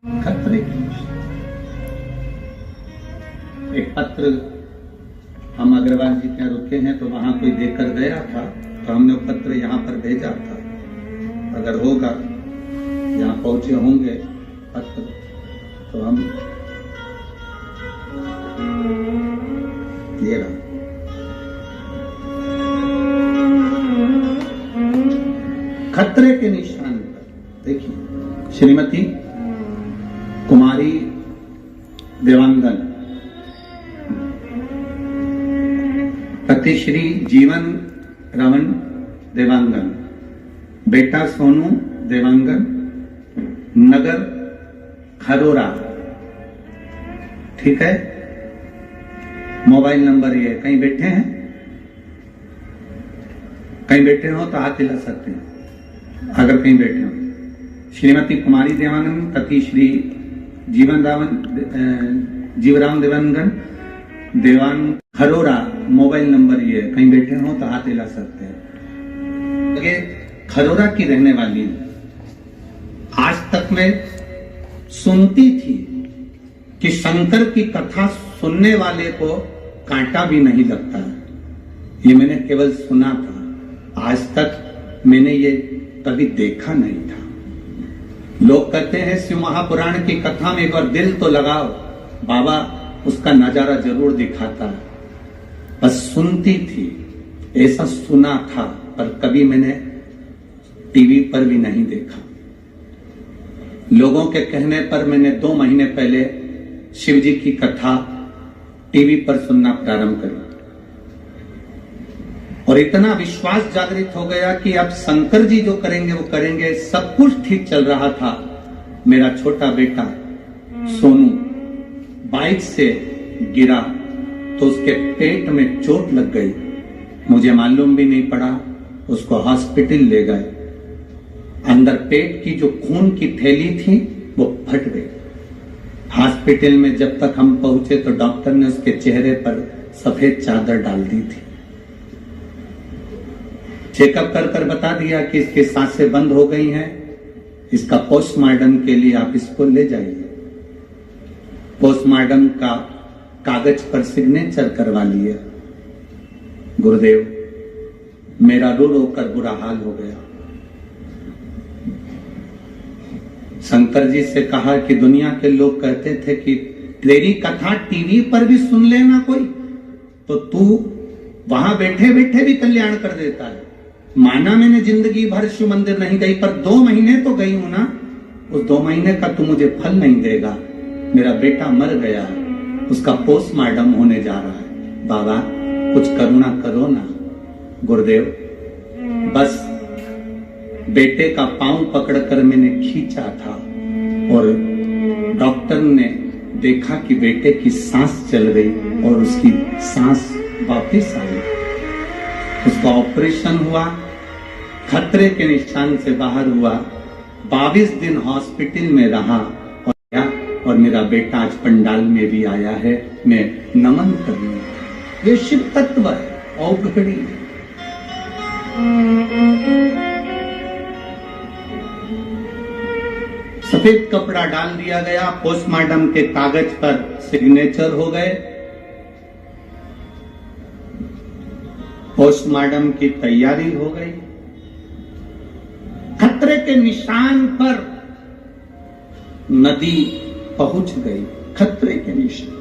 खतरे की एक पत्र हम अग्रवाल जी के यहाँ रुके हैं तो वहां कोई देकर गया था, तो हमने वो पत्र यहाँ पर भेजा था। अगर होगा, यहाँ पहुंचे होंगे पत्र, तो हम ये रहा। खतरे के निशान पर देखिए, श्रीमती कुमारी देवांगन, पति श्री जीवन रमन देवांगन, बेटा सोनू देवांगन, नगर खरोरा, ठीक है। मोबाइल नंबर ये, कहीं बैठे हैं, कहीं बैठे हो तो हाथ हिला सकते हैं अगर कहीं बैठे हो। श्रीमती कुमारी देवानंद, पति श्री जीवराम देवानंद, देवान खरोरा, मोबाइल नंबर ये, कहीं बैठे हो तो हाथ हिला सकते हैं। आगे खरोरा की रहने वाली, आज तक मैं सुनती थी कि शंकर की कथा सुनने वाले को कांटा भी नहीं लगता। ये मैंने केवल सुना था, आज तक मैंने ये कभी देखा नहीं था। लोग कहते हैं शिव महापुराण की कथा में एक बार दिल तो लगाओ, बाबा उसका नजारा जरूर दिखाता है। बस सुनती थी, ऐसा सुना था, पर कभी मैंने टीवी पर भी नहीं देखा। लोगों के कहने पर मैंने 2 महीने पहले शिव जी की कथा टीवी पर सुनना प्रारंभ करी और इतना विश्वास जागृत हो गया कि अब शंकर जी जो करेंगे वो करेंगे। सब कुछ ठीक चल रहा था। मेरा छोटा बेटा सोनू बाइक से गिरा तो उसके पेट में चोट लग गई, मुझे मालूम भी नहीं पड़ा। उसको हॉस्पिटल ले गए, अंदर पेट की जो खून की थैली थी वो फट गई। हॉस्पिटल में जब तक हम पहुंचे तो डॉक्टर ने उसके चेहरे पर सफेद चादर डाल दी थी। चेकअप कर कर बता दिया कि इसकी सांसें बंद हो गई हैं, इसका पोस्टमार्टम के लिए आप इसको ले जाइए। पोस्टमार्टम का कागज पर सिग्नेचर करवा लिए। गुरुदेव, मेरा रो रो कर बुरा हाल हो गया। शंकर जी से कहा कि दुनिया के लोग कहते थे कि तेरी कथा टीवी पर भी सुन लेना कोई, तो तू वहां बैठे बैठे भी कल्याण कर देता है। माना मैंने जिंदगी भर शिव मंदिर नहीं गई, पर 2 महीने तो गई हूं ना। उस 2 महीने का तू मुझे फल नहीं देगा। मेरा बेटा मर गया, उसका पोस्टमार्टम होने जा रहा है। बाबा कुछ करुणा करो ना। गुरुदेव, बस बेटे का पांव पकड़कर मैंने खींचा था और डॉक्टर ने देखा कि बेटे की सांस चल गई और उसकी सांस वापस आई। उसका ऑपरेशन हुआ, खतरे के निशान से बाहर हुआ, 22 दिन हॉस्पिटल में रहा और मेरा बेटा आज पंडाल में भी आया है। मैं नमन करूंगा। ये शिव तत्व है, औघड़ी है। सफेद कपड़ा डाल दिया गया, पोस्टमार्टम के कागज पर सिग्नेचर हो गए, पोस्टमार्टम की तैयारी हो गई। खतरे के निशान पर नदी पहुंच गई। खतरे के निशान,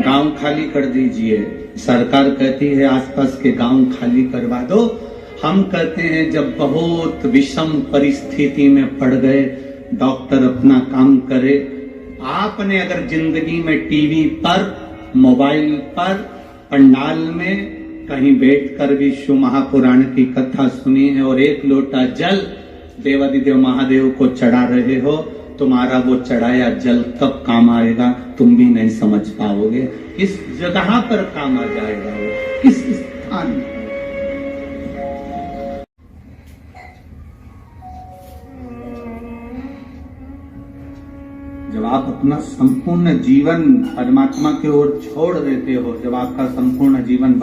गांव खाली कर दीजिए। सरकार कहती है आसपास के गांव खाली करवा दो। हम कहते हैं जब बहुत विषम परिस्थिति में पड़ गए, डॉक्टर अपना काम करे। आपने अगर जिंदगी में टीवी पर, मोबाइल पर, पंडाल में कहीं बैठकर भी शिव महापुराण की कथा सुनी है और 1 लोटा जल देवादिदेव महादेव को चढ़ा रहे हो, तुम्हारा वो चढ़ाया जल कब काम आएगा तुम भी नहीं समझ पाओगे। किस जगह पर काम आ जाएगा वो, किस स्थान में। जब आप अपना संपूर्ण जीवन परमात्मा की ओर छोड़ देते हो, जब आपका संपूर्ण जीवन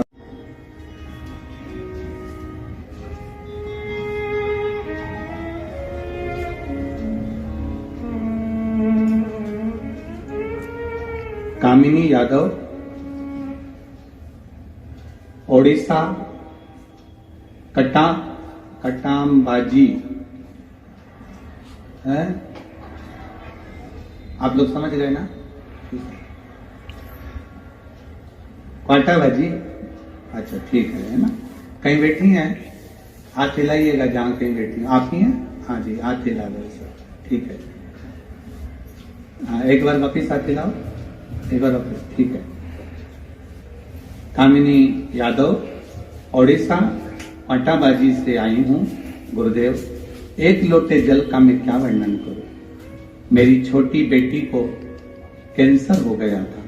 कामिनी यादव, ओडिशा, कटामबाजी है। आप लोग समझ गए ना? क्वाटा भाजी, अच्छा ठीक है ना। कहीं बैठी हैं? हाथ हिलाइएगा जहां कहीं बैठी हैं। आप ही हैं? हाँ जी, हाथ हिला दो सर, ठीक है। हाँ, एक बार वापिस हाथ हिलाओ, एक बार वापिस, ठीक है। कामिनी यादव, ओडिशा, पटाबाजी से आई हूं गुरुदेव। एक लोटे जल का मैं क्या वर्णन करूं। मेरी छोटी बेटी को कैंसर हो गया था।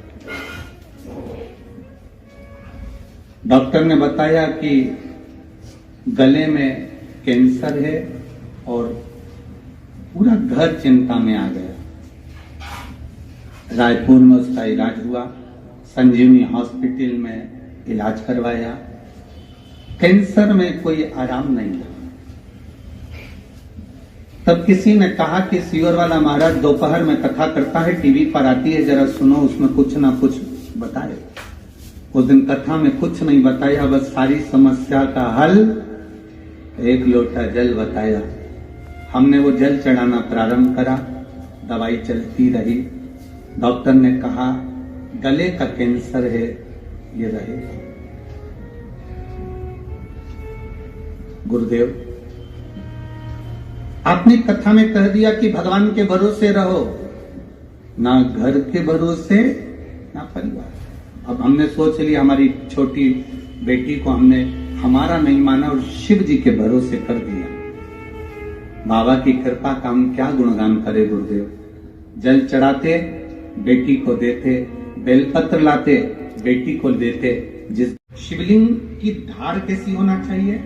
डॉक्टर ने बताया कि गले में कैंसर है और पूरा घर चिंता में आ गया। रायपुर में उसका इलाज हुआ, संजीवनी हॉस्पिटल में इलाज करवाया। कैंसर में कोई आराम नहीं था। तब किसी ने कहा कि सीवर वाला महाराज दोपहर में कथा करता है, टीवी पर आती है, जरा सुनो, उसमें कुछ ना कुछ बताए। उस दिन कथा में कुछ नहीं बताया, बस सारी समस्या का हल एक लोटा जल बताया। हमने वो जल चढ़ाना प्रारंभ करा, दवाई चलती रही। डॉक्टर ने कहा गले का कैंसर है, ये रहेगा। गुरुदेव, आपने कथा में कह दिया कि भगवान के भरोसे रहो, ना घर के भरोसे ना परिवार। अब हमने सोच लिया, हमारी छोटी बेटी को हमने हमारा नहीं माना और शिव जी के भरोसे कर दिया। बाबा की कृपा का हम क्या गुणगान करें गुरुदेव। जल चढ़ाते, बेटी को देते, बेलपत्र लाते, बेटी को देते। जिस शिवलिंग की धार कैसी होना चाहिए?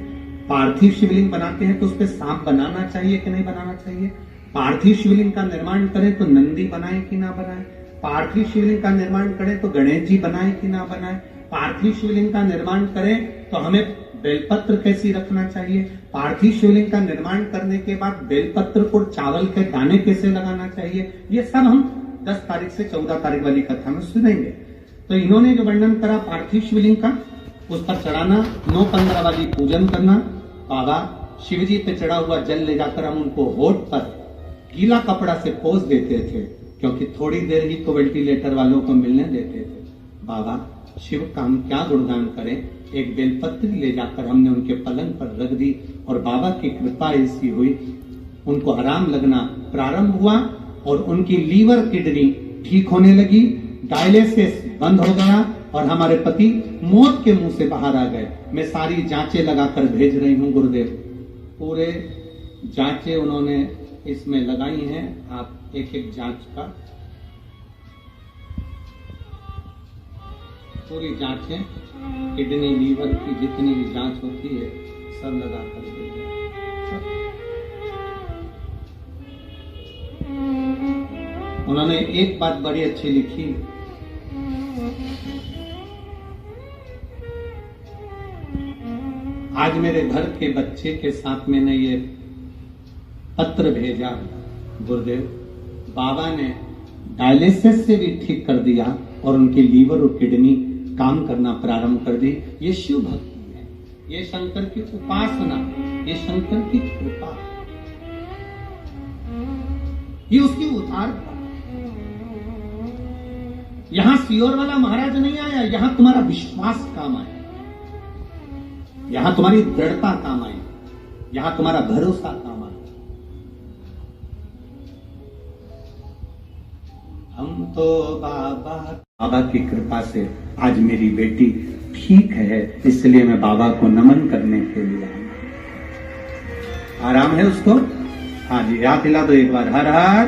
पार्थिव शिवलिंग बनाते हैं तो उस पर सांप बनाना चाहिए कि नहीं बनाना चाहिए? पार्थिव शिवलिंग का निर्माण करें तो नंदी बनाए कि ना बनाए? पार्थिव शिवलिंग का निर्माण करें तो गणेश जी बनाए कि ना बनाए? पार्थिव शिवलिंग का निर्माण करें तो हमें बेलपत्र कैसी रखना चाहिए? पार्थिव शिवलिंग का निर्माण करने के बाद बेलपत्र को चावल के दाने कैसे लगाना चाहिए? ये सब हम 10 तारीख से 14 तारीख वाली कथा में सुनेंगे। तो इन्होंने जो वर्णन करा पार्थिव शिवलिंग का, उस पर चढ़ाना, 9-15 वाली पूजन करना। बाबा शिव जी पे चढ़ा हुआ जल ले जाकर हम उनको होठ पर गीला कपड़ा से पोंछ देते थे, क्योंकि थोड़ी देर ही तो वेंटिलेटर वालों को मिलने देते थे। बाबा शिव का हम क्या गुणगान करें। एक बेलपत्री ले जाकर हमने उनके पलंग पर रख दी और बाबा की कृपा ऐसी हुई, उनको आराम लगना प्रारंभ हुआ और उनकी लीवर किडनी ठीक होने लगी। डायलिसिस बंद हो गया और हमारे पति मौत के मुंह से बाहर आ गए। मैं सारी जांचें लगाकर भेज रही हूं गुरुदेव। पूरे जांचें उन्होंने इसमें लगाई हैं। आप एक एक जांच का पूरी जांचें, किडनी लीवर की जितनी भी जांच होती है सब लगाकर भेज। उन्होंने एक बात बड़ी अच्छी लिखी, आज मेरे घर के बच्चे के साथ मैंने ये पत्र भेजा गुरुदेव, बाबा ने डायलिसिस से भी ठीक कर दिया और उनकी लीवर और किडनी काम करना प्रारंभ कर दी। ये शिव भक्ति है, ये शंकर की उपासना, ये शंकर की कृपा, ये उसकी उतार। यहां सियोर वाला महाराज नहीं आया, यहां तुम्हारा विश्वास काम आया, यहां तुम्हारी दृढ़ता काम आई, यहां तुम्हारा भरोसा काम आया। हम तो बाबा की कृपा से आज मेरी बेटी ठीक है, इसलिए मैं बाबा को नमन करने के लिए आया। आराम है उसको? हाँ जी, हाथ हिला दो एक बार, हर हर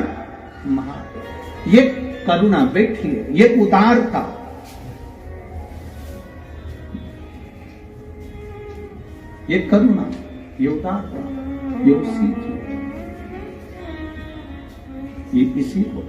महादेव। ये करुणा बैठिए, ये उदारता, ये करुणा, ये उदारता, ये उसी की, ये इसी को